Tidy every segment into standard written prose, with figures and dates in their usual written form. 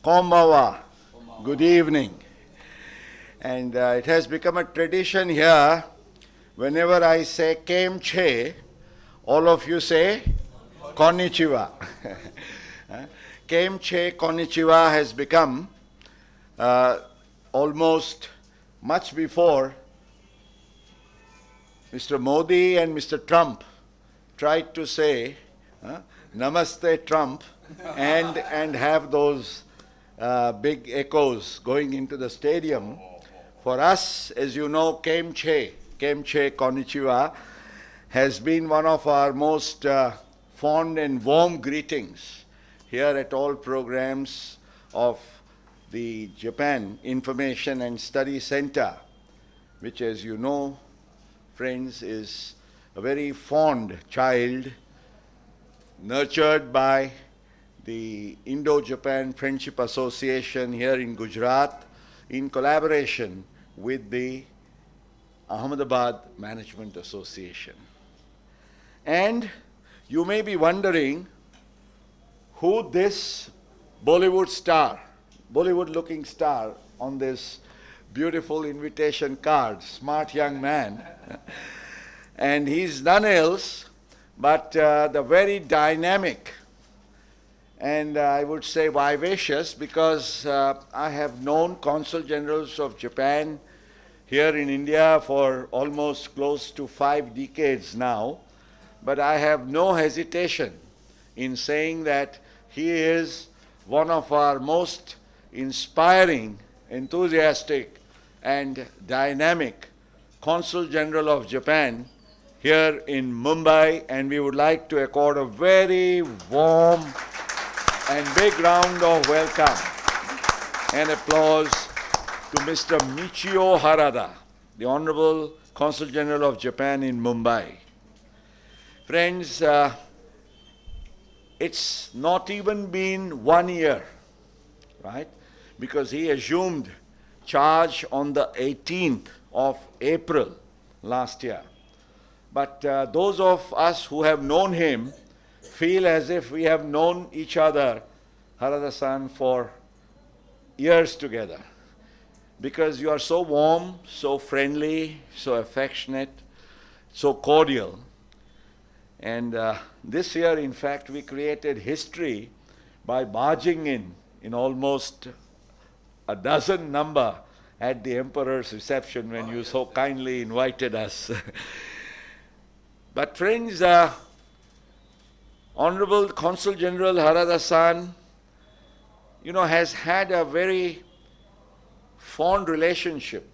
Konbawa. Good evening. And it has become a tradition here, whenever I say Kemche, all of you say Konnichiwa. Kemche Konnichiwa has become almost much before Mr. Modi and Mr. Trump tried to say Namaste Trump and have those big echoes going into the stadium. For us, as you know, Kemche Konnichiwa has been one of our most fond and warm greetings here at all programs of the Japan Information and Study Center, which, as you know, friends, is a very fond child nurtured by the Indo-Japan Friendship Association here in Gujarat in collaboration with the Ahmedabad Management Association. And you may be wondering who this Bollywood-looking star on this beautiful invitation card, smart young man. And he's none else but the very dynamic and I would say vivacious, because I have known Consul Generals of Japan here in India for almost close to 5 decades now, but I have no hesitation in saying that he is one of our most inspiring, enthusiastic, and dynamic Consul General of Japan here in Mumbai, and we would like to accord a very warm and big round of welcome and applause to Mr. Michio Harada, the Honorable Consul General of Japan in Mumbai. Friends, it's not even been 1 year, right? Because he assumed charge on the 18th of April last year. But those of us who have known him feel as if we have known each other, Harada-san, for years together. Because you are so warm, so friendly, so affectionate, so cordial. And this year, in fact, we created history by barging in almost a dozen number at the Emperor's reception when you so kindly invited us. But friends, Honorable Consul General Harada-san, has had a very fond relationship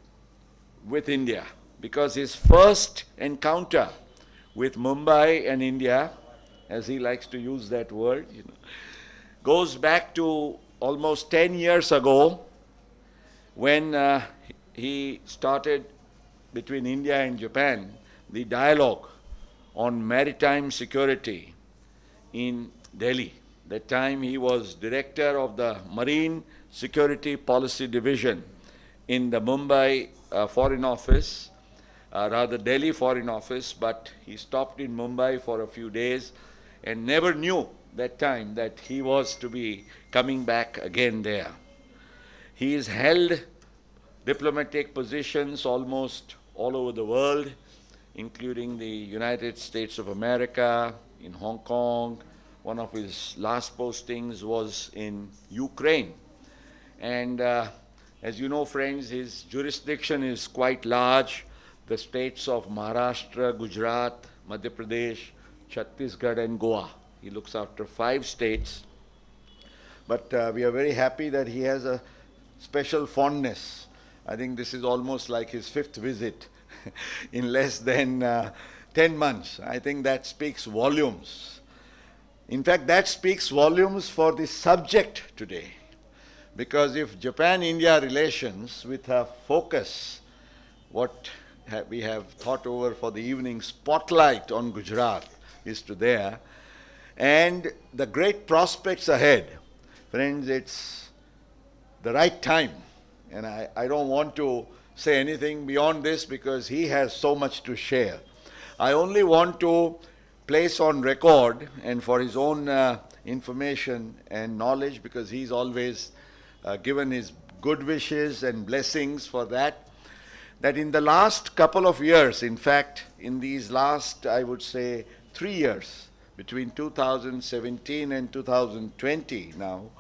with India, because his first encounter with Mumbai and India, as he likes to use that word, goes back to almost 10 years ago, when he started between India and Japan the dialogue on maritime security in Delhi. That time he was director of the Marine Security Policy Division in the Mumbai Foreign Office, rather Delhi Foreign Office, but he stopped in Mumbai for a few days and never knew that time that he was to be coming back again there. He has held diplomatic positions almost all over the world, including the United States of America, in Hong Kong. One of his last postings was in Ukraine. And as you know, friends, his jurisdiction is quite large. The states of Maharashtra, Gujarat, Madhya Pradesh, Chhattisgarh, and Goa. He looks after 5 states. But we are very happy that he has a special fondness. I think this is almost like his 5th visit in less than 10 months. I think that speaks volumes. In fact, that speaks volumes for the subject today. Because if Japan-India relations, with a focus, what we have thought over for the evening, spotlight on Gujarat is to there, and the great prospects ahead, friends, it's the right time. And I don't want to say anything beyond this because he has so much to share. I only want to place on record, and for his own information and knowledge, because he's always given his good wishes and blessings for that. That in the last couple of years, in fact, in these last, I would say, 3 years, between 2017 and 2020 now,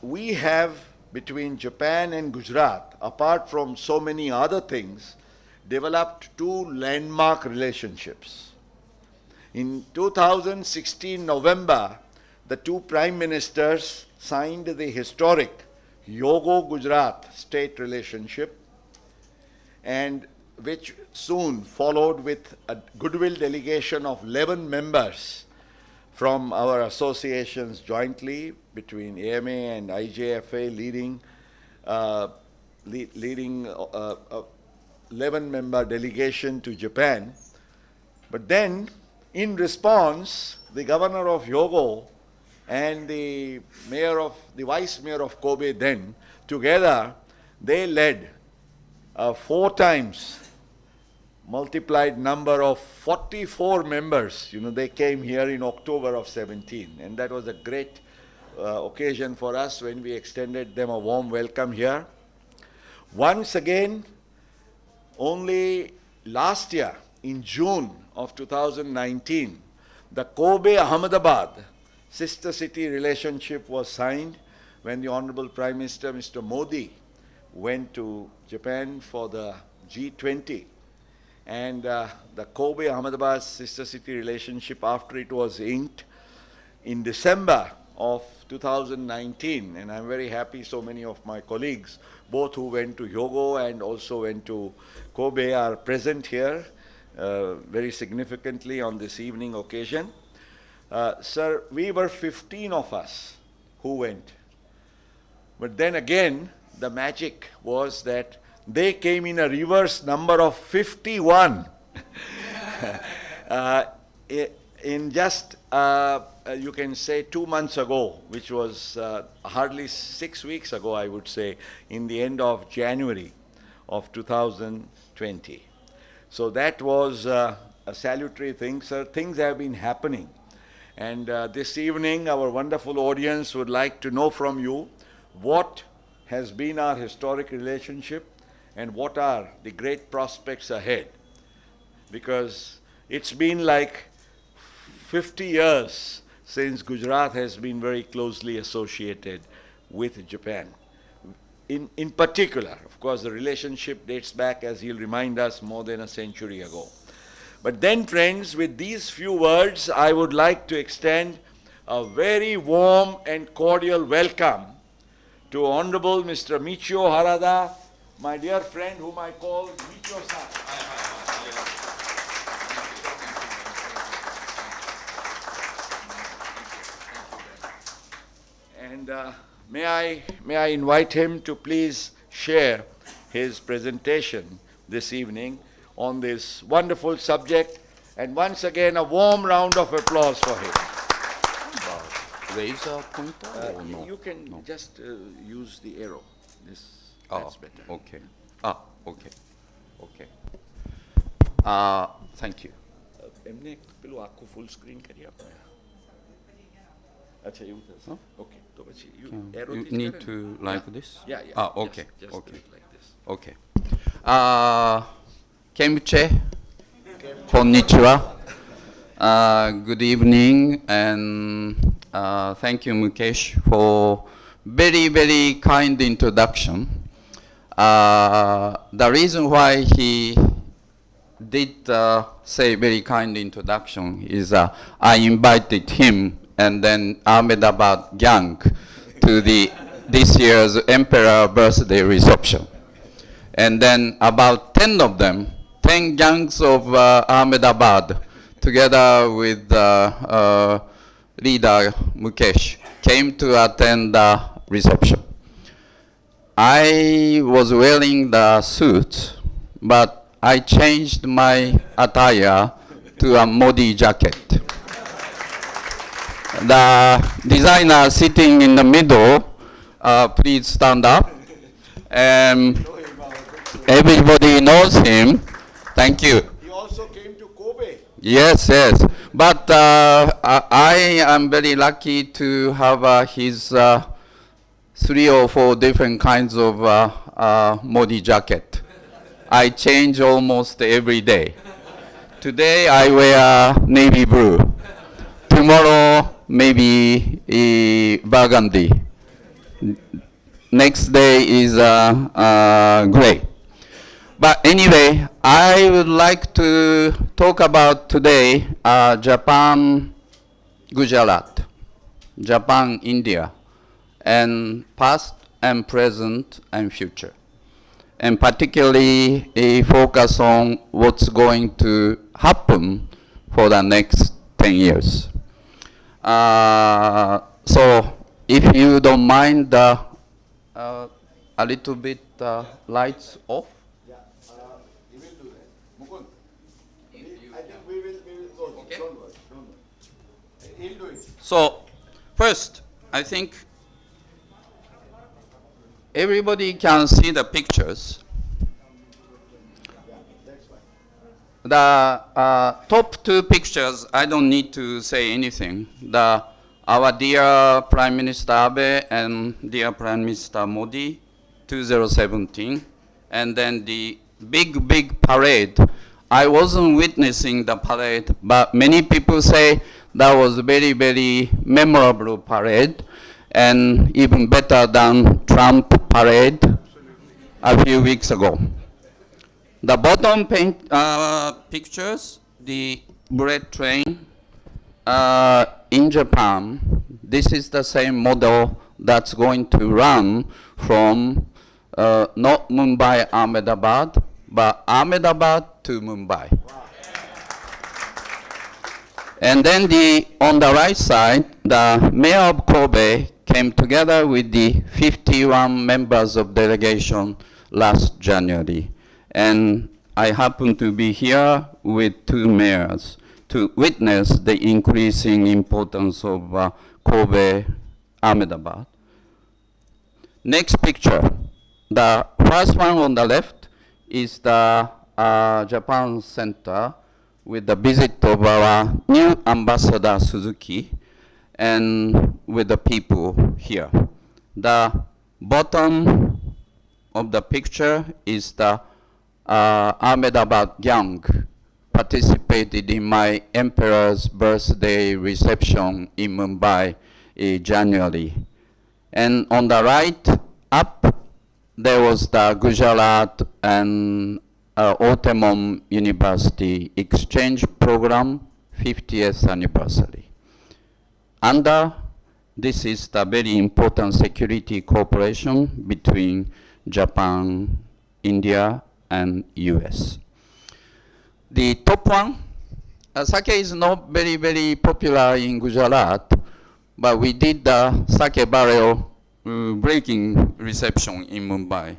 we have, between Japan and Gujarat, apart from so many other things, developed two landmark relationships. In 2016 November, the two prime ministers signed the historic Yogo-Gujarat state relationship, and which soon followed with a goodwill delegation of 11 members from our associations jointly between AMA and IJFA leading 11-member delegation to Japan. But then, in response, the governor of Hyogo and the vice mayor of Kobe then, together, they led 4 times multiplied number of 44 members. They came here in October of 17, and that was a great occasion for us when we extended them a warm welcome here. Once again, only last year, in June of 2019, the Kobe-Ahmedabad sister city relationship was signed when the Honorable Prime Minister, Mr. Modi, went to Japan for the G20. And the Kobe-Ahmedabad sister city relationship, after it was inked in December of 2019, and I'm very happy so many of my colleagues, both who went to Hyogo and also went to Kobe, are present here very significantly on this evening occasion. Sir, we were 15 of us who went. But then again, the magic was that they came in a reverse number of 51 in just, you can say, 2 months ago, which was hardly 6 weeks ago, I would say, in the end of January of 2020. So that was a salutary thing, sir. Things have been happening. And this evening, our wonderful audience would like to know from you what has been our historic relationship and what are the great prospects ahead. Because it's been like 50 years since Gujarat has been very closely associated with Japan. In particular, of course, the relationship dates back, as he'll remind us, more than a century ago. But then, friends, with these few words, I would like to extend a very warm and cordial welcome to Honorable Mr. Michio Harada, my dear friend whom I call Michio-san. And may I invite him to please share his presentation this evening on this wonderful subject, and once again a warm round of applause for him. Laser pointer or no? You can just use the arrow. That's better. Okay. Okay. Okay. Thank you. એમને પેલું આખું full screen કરી આપો. અચ્છા એવું થશે. Okay. તો પછી arrow You need to like this? Yeah. Okay. Just Okay. do it like this. Okay. Kemche, konnichiwa. Good evening, and thank you, Mukesh, for very, very kind introduction. The reason why he did say very kind introduction is I invited him and then Ahmedabad gang to this year's Emperor birthday reception. And then about 10 of them, 10 gangs of Ahmedabad, together with leader Mukesh, came to attend the reception. I was wearing the suit, but I changed my attire to a Modi jacket. The designer sitting in the middle, please stand up. Everybody knows him. Thank you. He also came to Kobe. Yes. But I am very lucky to have his 3 or 4 different kinds of Modi jacket. I change almost every day. Today I wear navy blue. Tomorrow maybe burgundy. Next day is gray. But anyway, I would like to talk about today Japan, Gujarat, Japan, India, and past and present and future. And particularly focus on what's going to happen for the next 10 years. So if you don't mind a little bit lights off. He will do that. Mukund, I think we will go. Okay. Don't worry. He'll do it. So first, I think everybody can see the pictures. The top 2 pictures, I don't need to say anything. Our dear Prime Minister Abe and dear Prime Minister Modi, 2017, and then the big parade. I wasn't witnessing the parade, but many people say that was a very memorable parade, and even better than Trump parade a few weeks ago. The bottom pictures, the bullet train in Japan. This is the same model that's going to run from not Mumbai, Ahmedabad, but Ahmedabad to Mumbai. Wow. And then on the right side, the mayor of Kobe came together with the 51 members of delegation last January. And I happen to be here with 2 mayors to witness the increasing importance of Kobe, Ahmedabad. Next picture. The first one on the left is the Japan Center with the visit of our new ambassador Suzuki and with the people here. The bottom of the picture is the Ahmedabad gang participated in my emperor's birthday reception in Mumbai in January. And on the right up, there was the Gujarat and Autumn University exchange program 50th anniversary. Under this is the very important security cooperation between Japan, India, and US. The top one, sake is not very popular in Gujarat, but we did the sake barrel breaking reception in Mumbai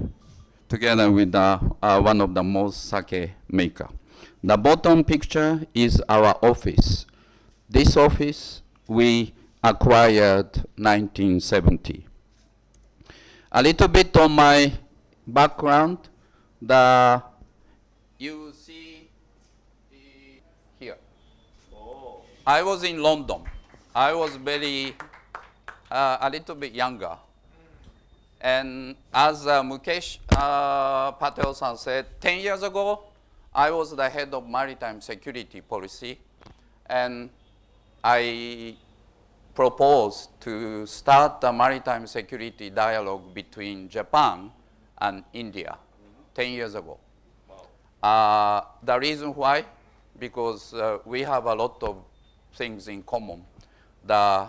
together with one of the most sake maker. The bottom picture is our office. This office we acquired 1970. A little bit on my background. You see here. Oh. I was in London. I was a little bit younger. And as Mukesh Patel-san said, 10 years ago, I was the head of maritime security policy. And I proposed to start the maritime security dialogue between Japan and India 10 years ago. Wow. The reason why, because we have a lot of things in common. The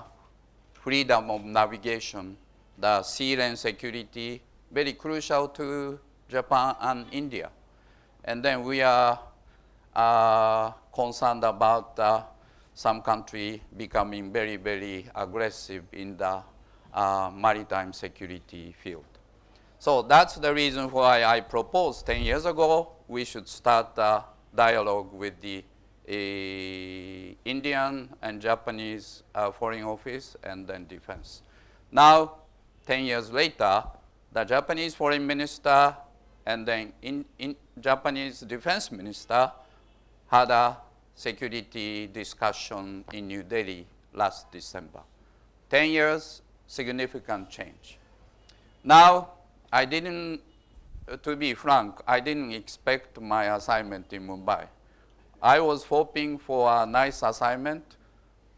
freedom of navigation, the sea lane security, very crucial to Japan and India. And then we are concerned about some country becoming very aggressive in the maritime security field. So that's the reason why I proposed 10 years ago we should start a dialogue with the Indian and Japanese foreign office and then defense. Now, 10 years later, the Japanese foreign minister and then Japanese defense minister had a security discussion in New Delhi last December. 10 years, significant change. Now, I didn't, to be frank, I didn't expect my assignment in Mumbai. I was hoping for a nice assignment,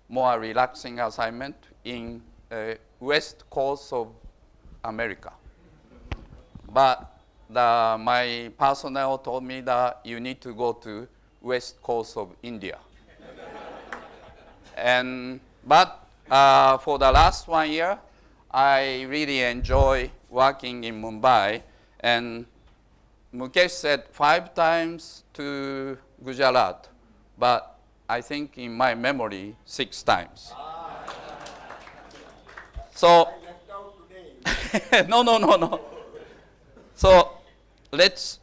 more relaxing assignment in west coast of America. But my personnel told me that you need to go to west coast of India. But for the last 1 year, I really enjoy working in Mumbai. And Mukesh said 5 times to Gujarat, but I think in my memory, 6 times. So, no. So let's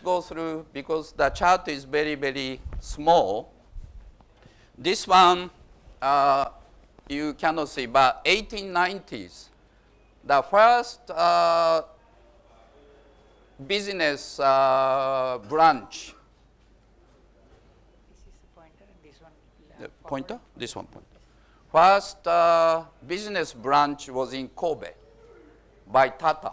go through, because the chart is very, very small. This one, you cannot see, but 1890s, the first business branch. This is the pointer and this one. The pointer? This one pointer. First business branch was in Kobe by Tata.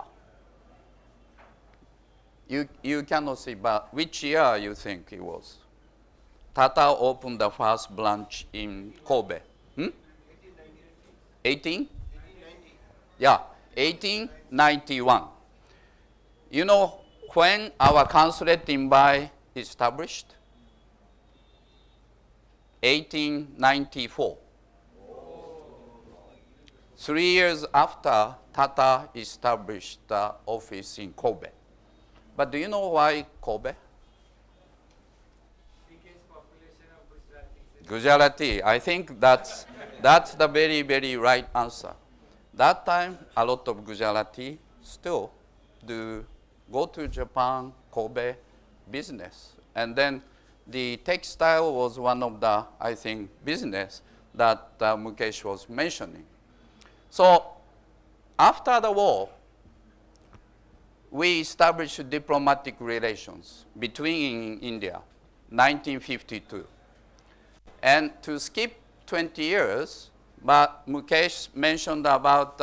You cannot see, but which year you think it was? Tata opened the first branch in Kobe. 18? Yeah, 1891. You know when our consulate in Mumbai established? 1894. 3 years after Tata established the office in Kobe. But do you know why Kobe? Biggest population of Gujarati. I think that's the very, very right answer. That time, a lot of Gujarati still do go to Japan, Kobe business. And then the textile was one of the, I think, business that Mukesh was mentioning. So after the war, we established diplomatic relations between India, 1952. And to skip 20 years, but Mukesh mentioned about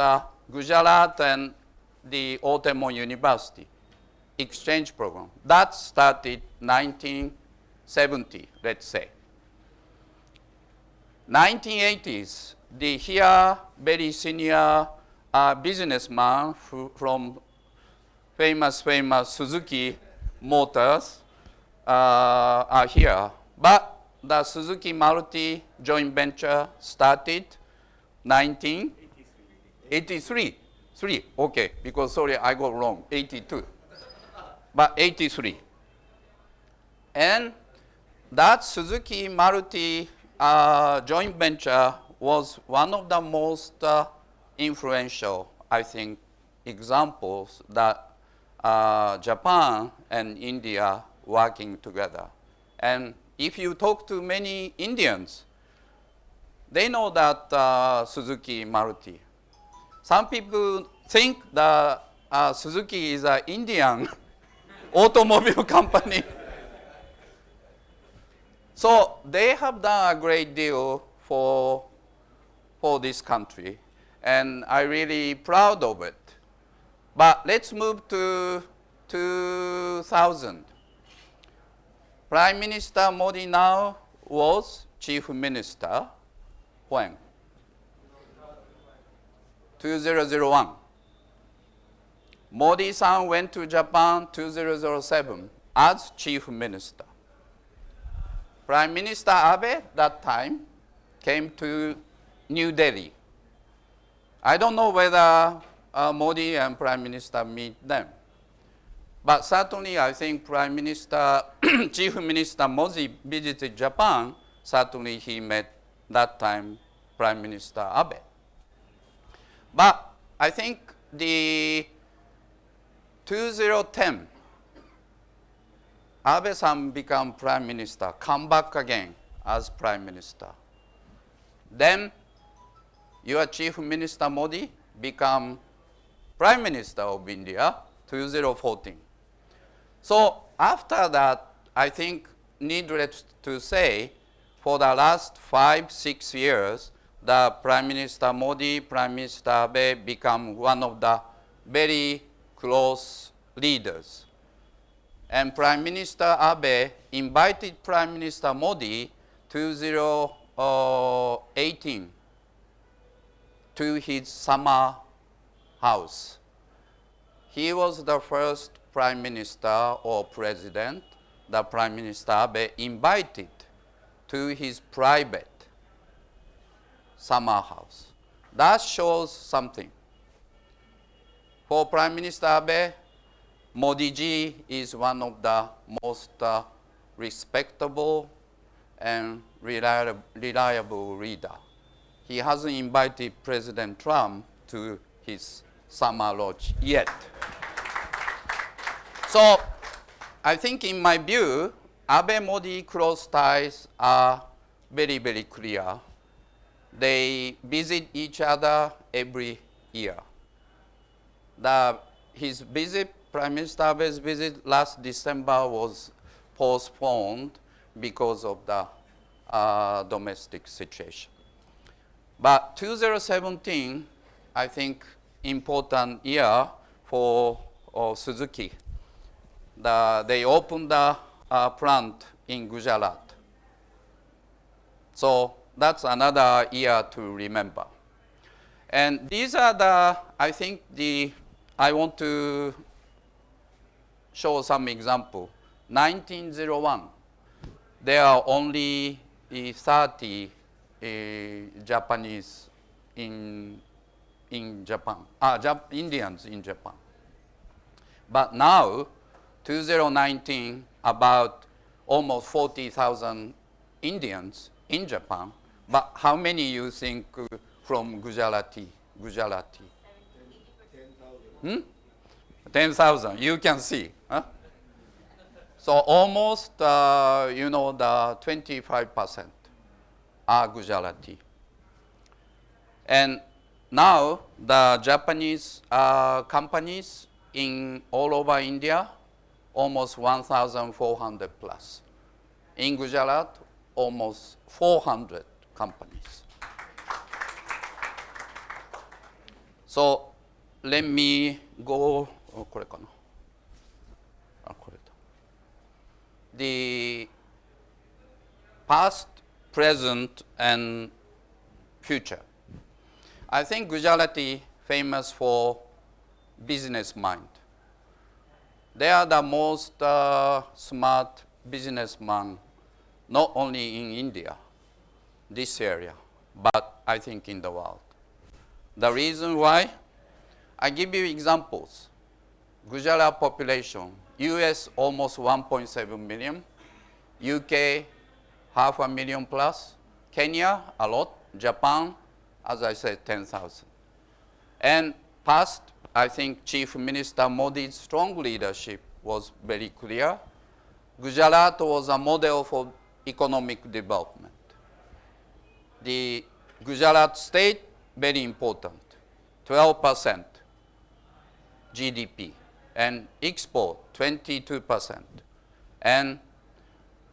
Gujarat and the Ottoman University exchange program. That started 1970, let's say. 1980s, the here very senior businessman from famous Suzuki Motors are here. But the Suzuki Maruti joint venture started 1983. Okay, because sorry, I got wrong, 82. But 83. And that Suzuki Maruti joint venture was one of the most influential, I think, examples that Japan and India working together. And if you talk to many Indians, they know that Suzuki Maruti. Some people think that Suzuki is an Indian automobile company. So they have done a great deal for this country, and I'm really proud of it. But let's move to 2000. Prime Minister Modi now was Chief Minister when? 2001. Modi-san went to Japan 2007 as Chief Minister. Prime Minister Abe that time came to New Delhi. I don't know whether Modi and Prime Minister meet them. But certainly I think Prime Minister, Chief Minister Modi visited Japan. Certainly he met that time Prime Minister Abe. But I think the 2010, Abe-san became Prime Minister, come back again as Prime Minister. Then your Chief Minister Modi become Prime Minister of India, 2014. So after that, I think needless to say, for the last 5-6 years, the Prime Minister Modi, Prime Minister Abe become one of the very close leaders. And Prime Minister Abe invited Prime Minister Modi 2018 to his summer house. He was the first Prime Minister or President that Prime Minister Abe invited to his private summer house. That shows something. For Prime Minister Abe, Modi ji is one of the most respectable and reliable leader. He hasn't invited President Trump to his summer lodge yet. So I think in my view, Abe-Modi close ties are very, very clear. They visit each other every year. His visit, Prime Minister Abe's visit last December was postponed because of the domestic situation. But 2017, I think, important year for Suzuki. They opened the plant in Gujarat. So that's another year to remember. And these are I think I want to show some example. 1901, there are only 30 Japanese in Japan, Indians in Japan. But now, 2019, about almost 40,000 Indians in Japan. But how many you think from Gujarati? 10,000. You can see. Huh? So almost, the 25% are Gujarati. And now the Japanese companies in all over India, almost 1,400 plus. In Gujarat, almost 400 companies. So let me go, the past, present, and future. I think Gujarati famous for business mind. They are the most smart businessmen, not only in India, this area, but I think in the world. The reason why? I give you examples. Gujarat population, US almost 1.7 million, UK 500,000 plus, Kenya a lot, Japan, as I said, 10,000. And past, I think Chief Minister Modi's strong leadership was very clear. Gujarat was a model for economic development. The Gujarat state, very important, 12% GDP, and export, 22%. And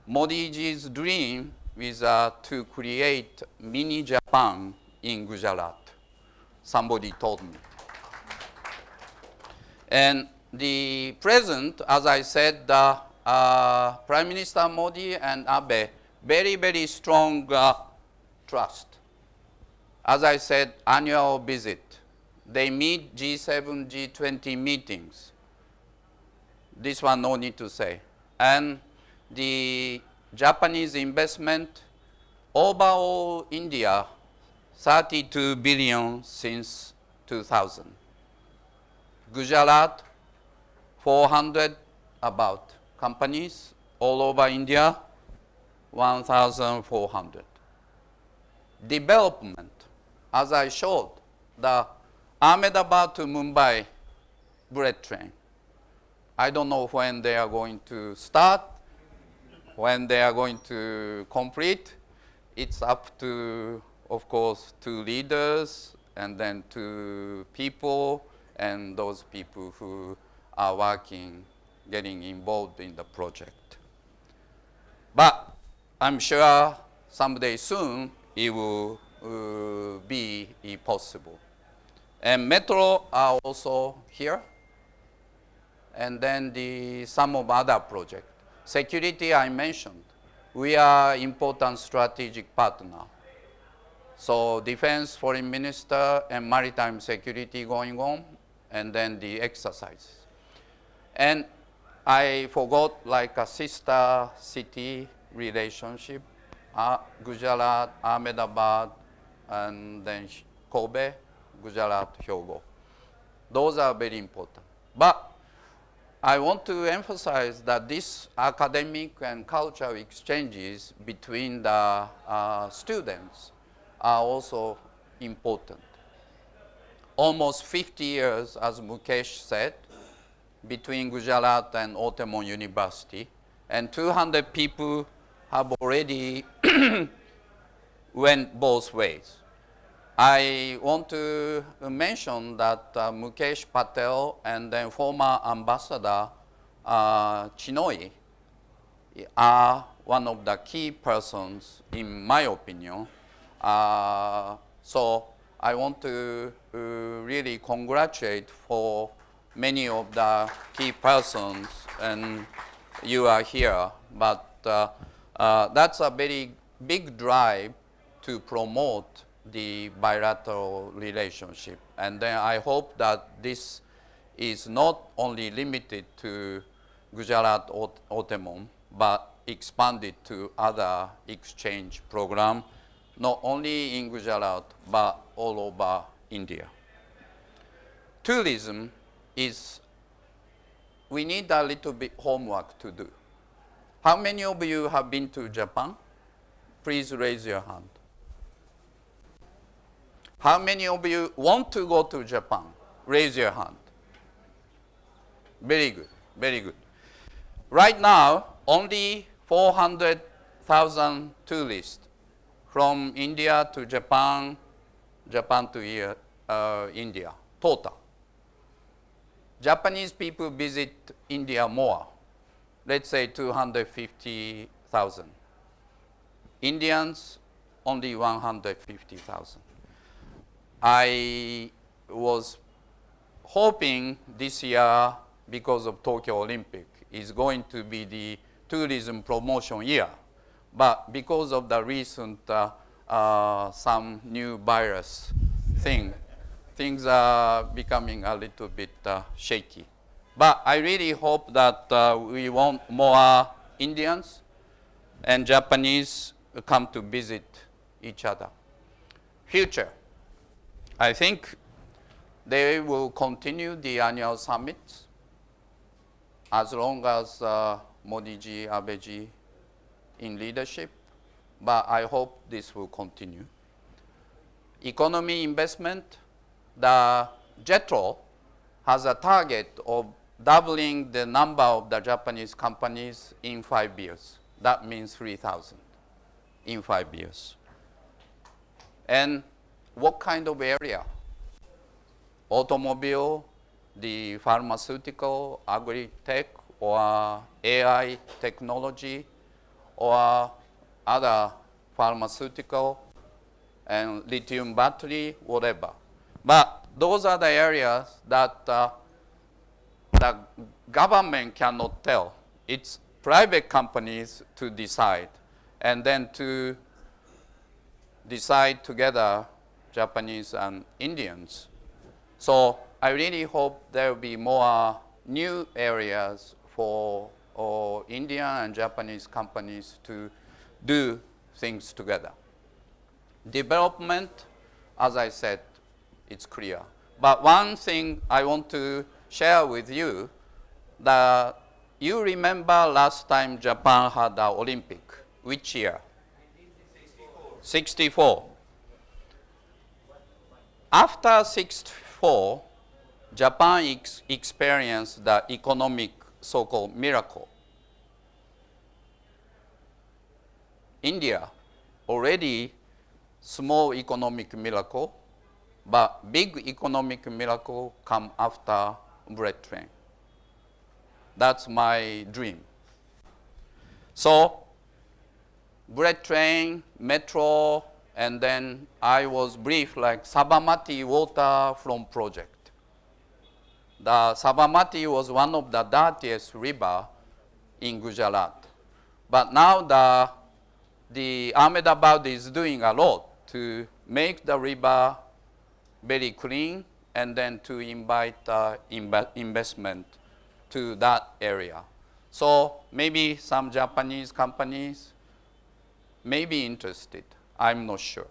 Modi ji's dream is to create mini Japan in Gujarat. Somebody told me. And the present, as I said, Prime Minister Modi and Abe, very, very strong trust. As I said, annual visit. They meet G7, G20 meetings. This one no need to say. And the Japanese investment, overall India, 32 billion since 2000. Gujarat, 400 about companies all over India, 1,400. Development, as I showed, the Ahmedabad to Mumbai bullet train. I don't know when they are going to start, when they are going to complete. It's up to, of course, to leaders and then to people and those people who are working, getting involved in the project. But I'm sure someday soon it will be possible. And metro are also here. And then some of other projects. Security I mentioned. We are important strategic partner. So defense, foreign minister, and maritime security going on, and then the exercise. And I forgot like a sister city relationship, Gujarat, Ahmedabad, and then Kobe, Gujarat, Hyogo. Those are very important. But I want to emphasize that these academic and cultural exchanges between the students are also important. Almost 50 years, as Mukesh said, between Gujarat and Ottoman University, and 200 people have already went both ways. I want to mention that Mukesh Patel and then former ambassador Chinoi are one of the key persons, in my opinion. So I want to really congratulate for many of the key persons, and you are here. But that's a very big drive to promote the bilateral relationship. And then I hope that this is not only limited to Gujarat Ottoman, but expanded to other exchange programs, not only in Gujarat, but all over India. Tourism is, we need a little bit homework to do. How many of you have been to Japan? Please raise your hand. How many of you want to go to Japan? Raise your hand. Very good, very good. Right now, only 400,000 tourists from India to Japan, Japan to India, total. Japanese people visit India more, let's say 250,000. Indians, only 150,000. I was hoping this year, because of Tokyo Olympic, is going to be the tourism promotion year. But because of the recent some new virus thing, things are becoming a little bit shaky. But I really hope that we want more Indians and Japanese come to visit each other. Future. I think they will continue the annual summits as long as Modi-ji, Abe-ji in leadership, but I hope this will continue. Economy investment, the JETRO has a target of doubling the number of the Japanese companies in 5 years. That means 3,000 in 5 years. And what kind of area? Automobile, the pharmaceutical, agri-tech, or AI technology, or other pharmaceutical and lithium battery, whatever. But those are the areas that the government cannot tell. It's private companies to decide, and then to decide together, Japanese and Indians. So I really hope there will be more new areas for Indian and Japanese companies to do things together. Development, as I said, it's clear. But one thing I want to share with you, that you remember last time Japan had the Olympic, which year? 64. After 64, Japan experienced the economic so-called miracle. India, already small economic miracle, but big economic miracle come after bullet train. That's my dream. So bullet train, metro, And then I was briefed like Sabarmati water from project. The Sabarmati was one of the dirtiest river in Gujarat. But now the Ahmedabad is doing a lot to make the river very clean and then to invite investment to that area. So maybe some Japanese companies may be interested. I'm not sure.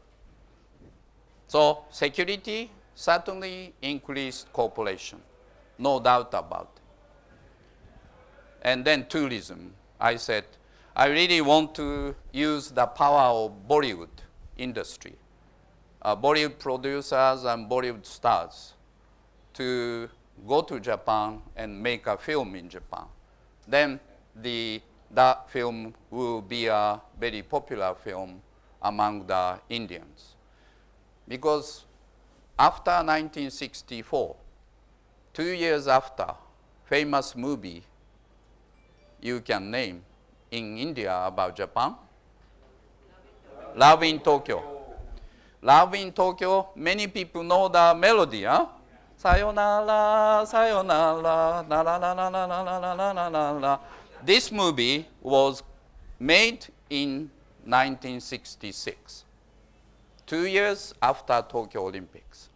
So security certainly increased cooperation, no doubt about it. And then tourism. I said, I really want to use the power of Bollywood industry, Bollywood producers and Bollywood stars to go to Japan and make a film in Japan. Then that film will be a very popular film among the Indians. Because after 1964, 2 years after, famous movie you can name in India about Japan, Love in Tokyo. Love in Tokyo, many people know the melody, huh? Sayonara, sayonara, la la la la la la la la la la la. This movie was made in 1966, 2 years after Tokyo Olympics.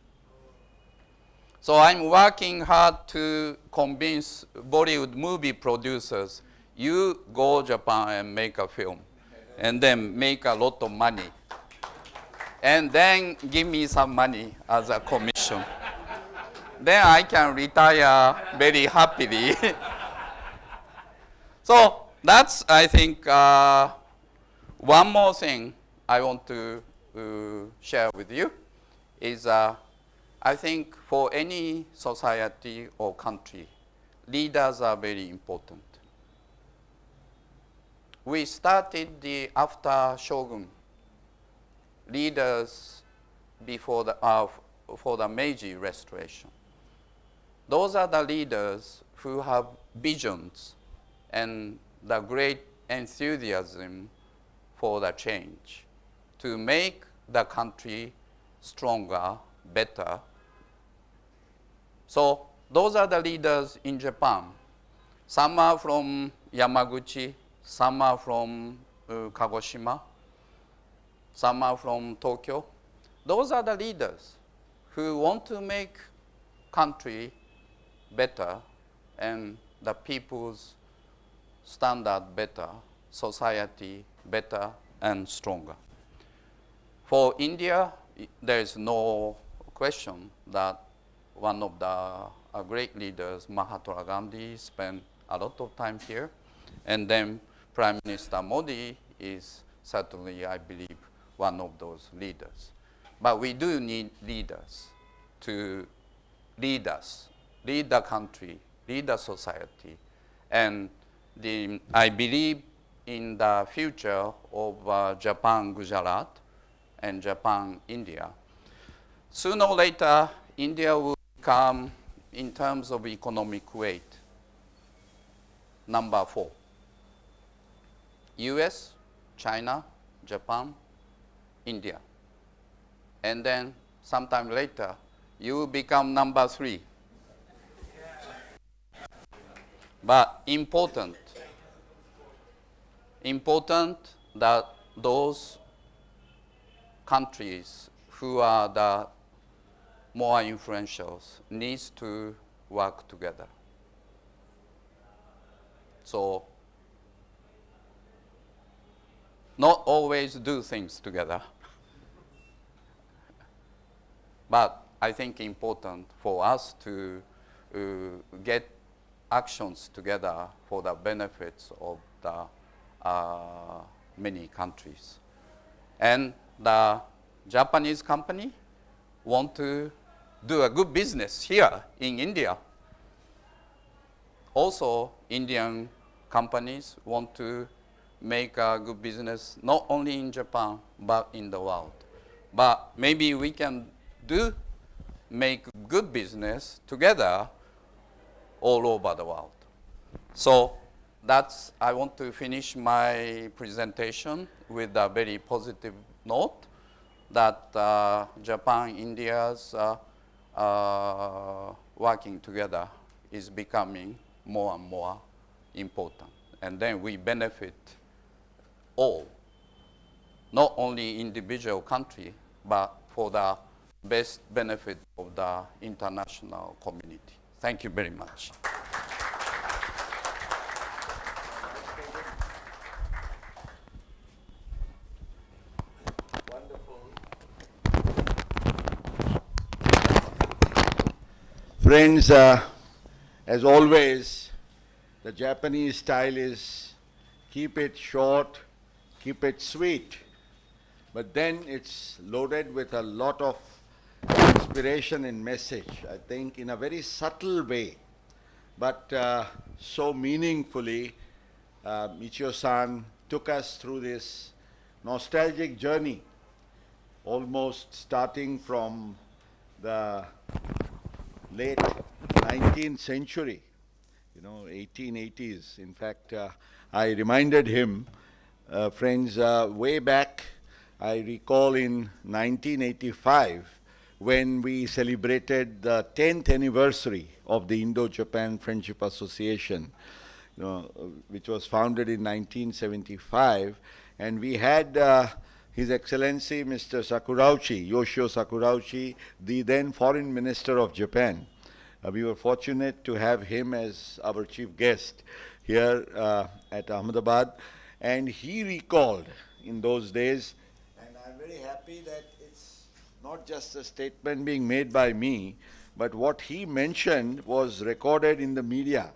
So I'm working hard to convince Bollywood movie producers, you go Japan and make a film, and then make a lot of money. And then give me some money as a commission. Then I can retire very happily. So that's, I think, one more thing I want to share with you is I think for any society or country, leaders are very important. We started after Shogun, leaders before for the Meiji Restoration. Those are the leaders who have visions and the great enthusiasm for the change to make the country stronger, better. So those are the leaders in Japan. Some are from Yamaguchi, some are from Kagoshima, some are from Tokyo. Those are the leaders who want to make country better and the people's standard better, society better and stronger. For India, there is no question that one of the great leaders, Mahatma Gandhi, spent a lot of time here. And then Prime Minister Modi is certainly, I believe, one of those leaders. But we do need leaders to lead us, lead the country, lead the society. And I believe in the future of Japan, Gujarat, and Japan, India. Sooner or later, India will become, in terms of economic weight, number 4. US, China, Japan, India. And then sometime later, you will become number 3. But important that those countries who are the more influential needs to work together. So not always do things together. But I think important for us to get actions together for the benefits of the many countries. And the Japanese company want to do a good business here in India. Also, Indian companies want to make a good business not only in Japan, but in the world. But maybe we can make good business together all over the world. So I want to finish my presentation with a very positive note. that Japan, India's working together is becoming more and more important. And then we benefit all, not only individual country, but for the best benefit of the international community. Thank you very much. Friends, as always, the Japanese style is keep it short, keep it sweet, but then it's loaded with a lot of inspiration and message, I think, in a very subtle way, but so meaningfully. Michio-san took us through this nostalgic journey, almost starting from the late 19th century, 1880s. In fact, I reminded him, friends, way back, I recall in 1985, when we celebrated the 10th anniversary of the Indo-Japan Friendship Association, which was founded in 1975, and we had His Excellency Mr. Sakurauchi, Yoshio Sakurauchi, the then Foreign Minister of Japan. We were fortunate to have him as our chief guest here at Ahmedabad, and he recalled in those days, and I'm very happy that it's not just a statement being made by me, but what he mentioned was recorded in the media,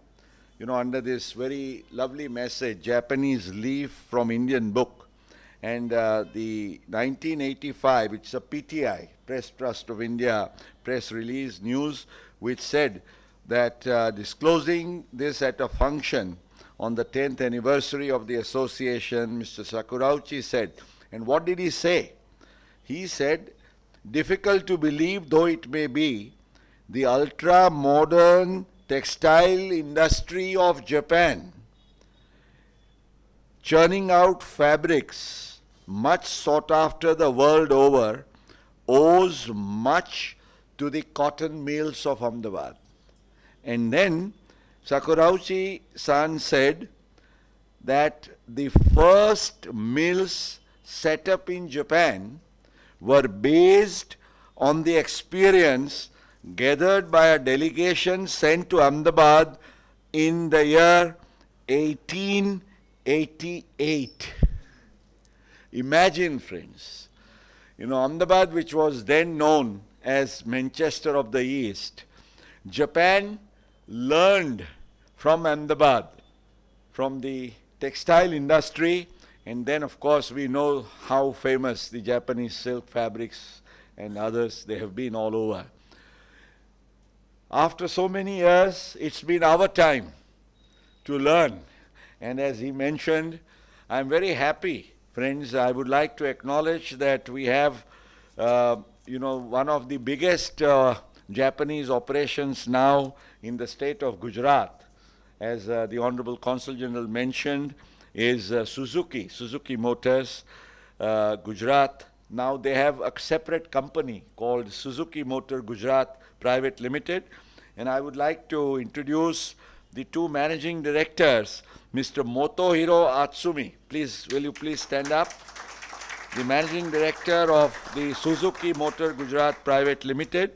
under this very lovely message, Japanese leaf from Indian book. And the 1985, it's a PTI, Press Trust of India, press release news, which said that disclosing this at a function on the 10th anniversary of the association, Mr. Sakurauchi said, and what did he say? He said, difficult to believe though it may be, the ultra-modern textile industry of Japan, churning out fabrics much sought after the world over, owes much to the cotton mills of Ahmedabad. And then Sakurauchi-san said that the first mills set up in Japan were based on the experience gathered by a delegation sent to Ahmedabad in the year 1888. Imagine, friends, Ahmedabad, which was then known as Manchester of the East, Japan learned from Ahmedabad, from the textile industry, and then of course we know how famous the Japanese silk fabrics and others, they have been all over. After so many years, it's been our time to learn. And as he mentioned, I'm very happy, friends. I would like to acknowledge that we have, one of the biggest Japanese operations now in the state of Gujarat, as the Honorable Consul General mentioned, is Suzuki Motors, Gujarat. Now they have a separate company called Suzuki Motor Gujarat Private Limited. And I would like to introduce the two managing directors, Mr. Motohiro Atsumi. Please, will you please stand up? The managing director of the Suzuki Motor Gujarat Private Limited.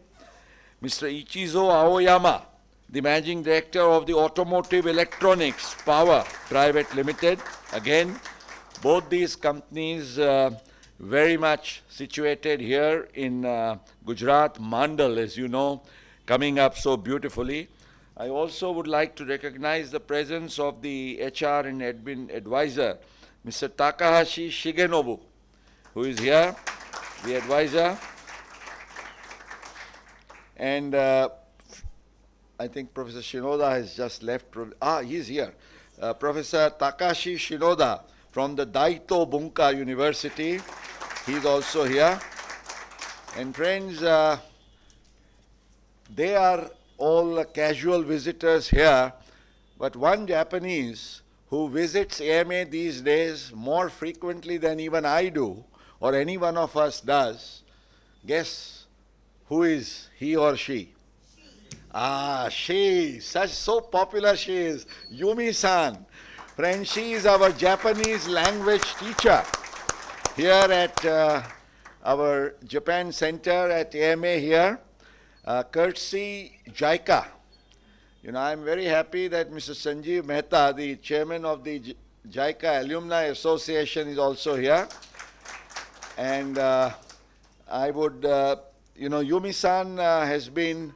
Mr. Ichizo Aoyama, the managing director of the Automotive Electronics Power Private Limited. Again, both these companies very much situated here in Gujarat, Mandal, as you know, coming up so beautifully. I also would like to recognize the presence of the HR and admin advisor, Mr. Takahashi Shigenobu, who is here, the advisor. And I think Professor Shinoda has just left. He's here. Professor Takashi Shinoda from the Daito Bunka University. He's also here. And friends, they are all casual visitors here, but one Japanese who visits AMA these days more frequently than even I do or any one of us does, guess who is he or she? She, so popular she is, Yumi-san. Friends, she is our Japanese language teacher here at our Japan Center at AMA here, courtesy JICA. I'm very happy that Mr. Sanjeev Mehta, the chairman of the JICA Alumni Association, is also here. And I would, Yumi-san has been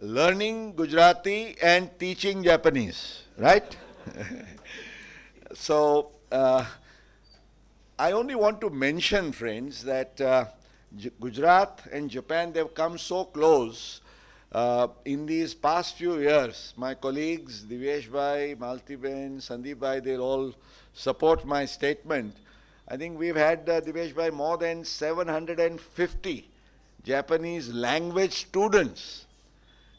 learning Gujarati and teaching Japanese, right? So, I only want to mention, friends, that Gujarat and Japan, they've come so close in these past few years. My colleagues, Divesh Bhai, Malti Ben, Sandeep Bhai, they'll all support my statement. I think we've had, Divesh Bhai, more than 750 Japanese language students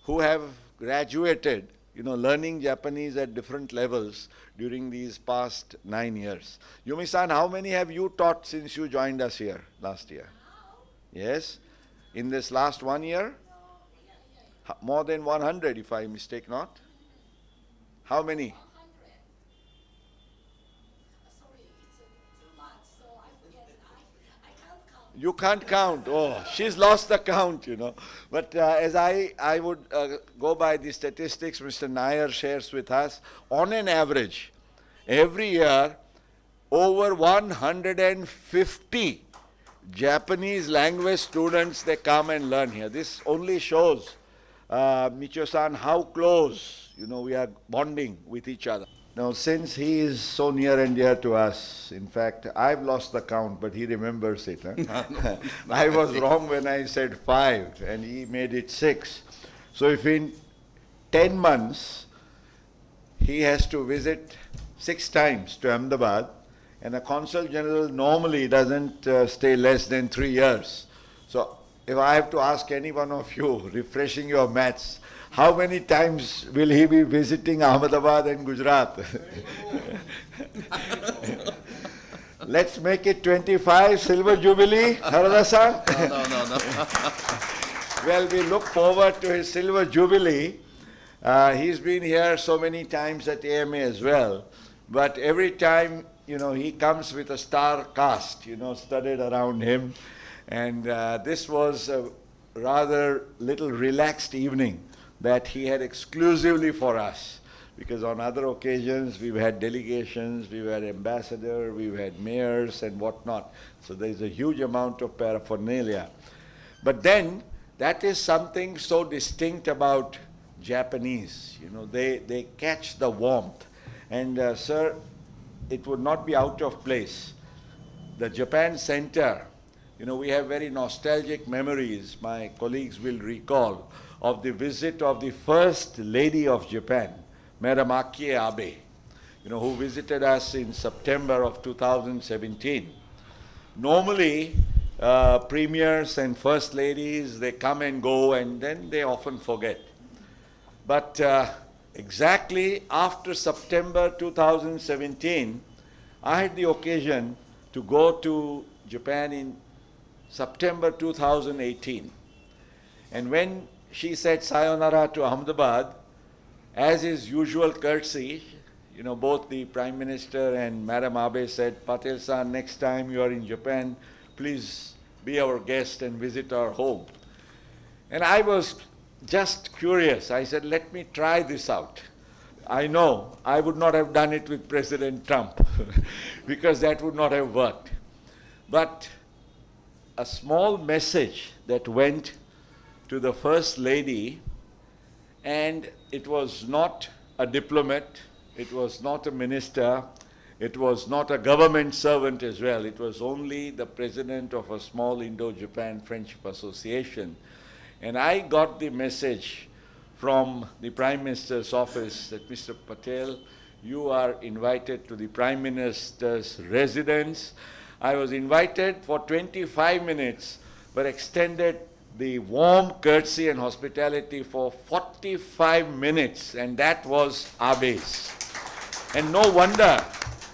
who have graduated, learning Japanese at different levels during these past 9 years. Yumi-san, how many have you taught since you joined us here last year? Yes? In this last 1 year? More than 100, if I mistake not. How many? You can't count. Oh, she's lost the count, But as I would go by the statistics Mr. Nair shares with us, on an average, every year, over 150 Japanese language students, they come and learn here. This only shows, Michio-san, how close, we are bonding with each other. Now, since he is so near and dear to us, in fact, I've lost the count, but he remembers it. Huh? I was wrong when I said 5, and he made it 6. So if in 10 months, he has to visit 6 times to Ahmedabad, and a Consul General normally doesn't stay less than 3 years. So if I have to ask any one of you, refreshing your maths, how many times will he be visiting Ahmedabad and Gujarat? Let's make it 25, Silver Jubilee, Harada-san? No. Well, we look forward to his Silver Jubilee. He's been here so many times at AMA as well. But every time, he comes with a star cast, studied around him. And this was a rather little relaxed evening that he had exclusively for us, because on other occasions we've had delegations, we've had ambassadors, we've had mayors and whatnot. So there's a huge amount of paraphernalia. But then, that is something so distinct about Japanese. They catch the warmth. And sir, it would not be out of place. The Japan Center, we have very nostalgic memories, my colleagues will recall, of the visit of the First Lady of Japan, Madam Abe, who visited us in September of 2017. Normally, premiers and First Ladies, they come and go, and then they often forget. But exactly after September 2017, I had the occasion to go to Japan in September 2018. And when she said sayonara to Ahmedabad, as is usual courtesy, both the Prime Minister and Madam Abe said, Patel-san, next time you are in Japan, please be our guest and visit our home. And I was just curious. I said, let me try this out. I know I would not have done it with President Trump because that would not have worked. But a small message that went to the First Lady, and it was not a diplomat, it was not a minister, it was not a government servant as well, it was only the president of a small Indo-Japan Friendship Association. And I got the message from the Prime Minister's office that, Mr. Patel, you are invited to the Prime Minister's residence. I was invited for 25 minutes, but extended the warm courtesy and hospitality for 45 minutes, and that was Abe's. And no wonder,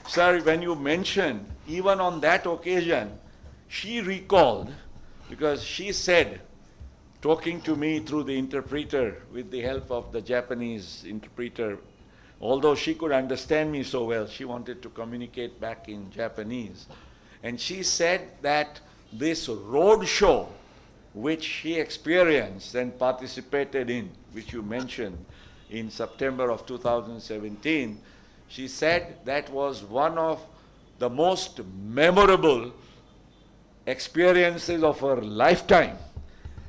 sir, when you mentioned, even on that occasion, she recalled, because she said, talking to me through the interpreter with the help of the Japanese interpreter, although she could understand me so well, she wanted to communicate back in Japanese. And she said that this road show, which she experienced and participated in, which you mentioned in September of 2017, she said that was one of the most memorable experiences of her lifetime.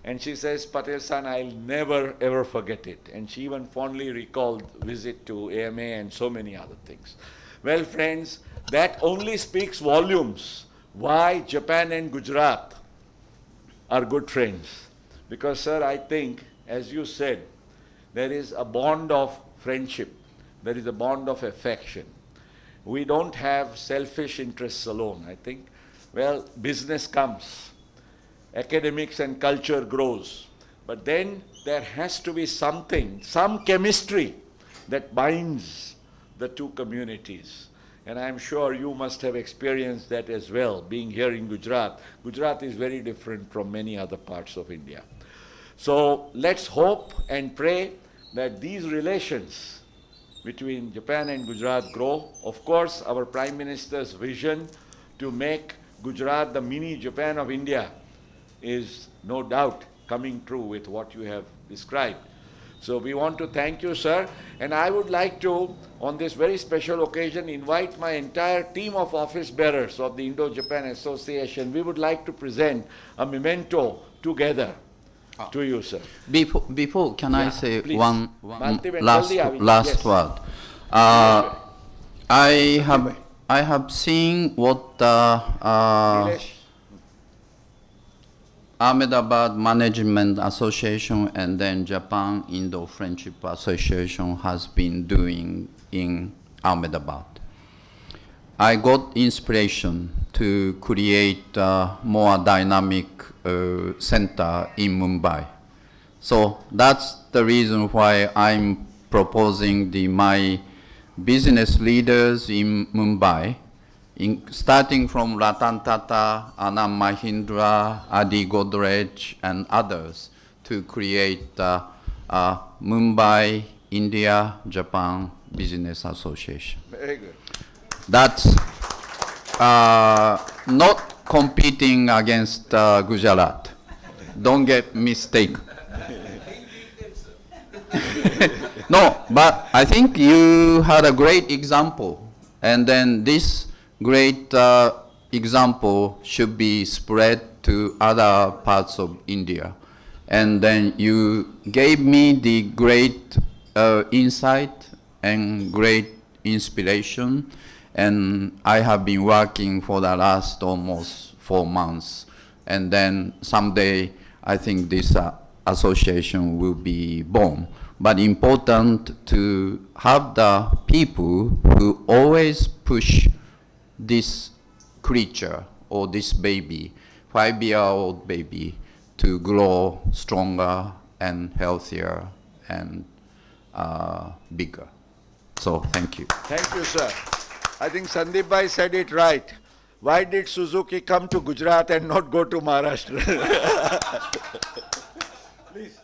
And she says, Patel-san, I'll never ever forget it. And she even fondly recalled visit to AMA and so many other things. Well, friends, that only speaks volumes why Japan and Gujarat are good friends. Because, sir, I think, as you said, there is a bond of friendship. There is a bond of affection. We don't have selfish interests alone. I think, well, business comes, academics and culture grows, but then there has to be something, some chemistry that binds the two communities. And I'm sure you must have experienced that as well, being here in Gujarat. Gujarat is very different from many other parts of India. So let's hope and pray that these relations between Japan and Gujarat grow. Of course, our Prime Minister's vision to make Gujarat the mini Japan of India is no doubt coming true with what you have described. So we want to thank you, sir. And I would like to, on this very special occasion, invite my entire team of office bearers of the Indo-Japan Association. We would like to present a memento together to you, sir. Before can I say please. one Malti, last yes. word? I have seen what Nilesh? Ahmedabad Management Association and then Japan Indo Friendship Association has been doing in Ahmedabad. I got inspiration to create a more dynamic center in Mumbai. So that's the reason why I'm proposing my business leaders in Mumbai, starting from Ratan Tata, Anand Mahindra, Adi Godrej, and others, to create Mumbai, India, Japan Business Association. Very good. That's not competing against Gujarat. Don't get mistaken. No, but I think you had a great example, and then this great example should be spread to other parts of India. And then you gave me the great insight and great inspiration, and I have been working for the last almost 4 months. And then someday I think this association will be born. But important to have the people who always push this creature or this baby, 5-year-old baby, to grow stronger and healthier and bigger. So thank you. Thank you, sir. I think Sandeep Bhai said it right. Why did Suzuki come to Gujarat and not go to Maharashtra? Please.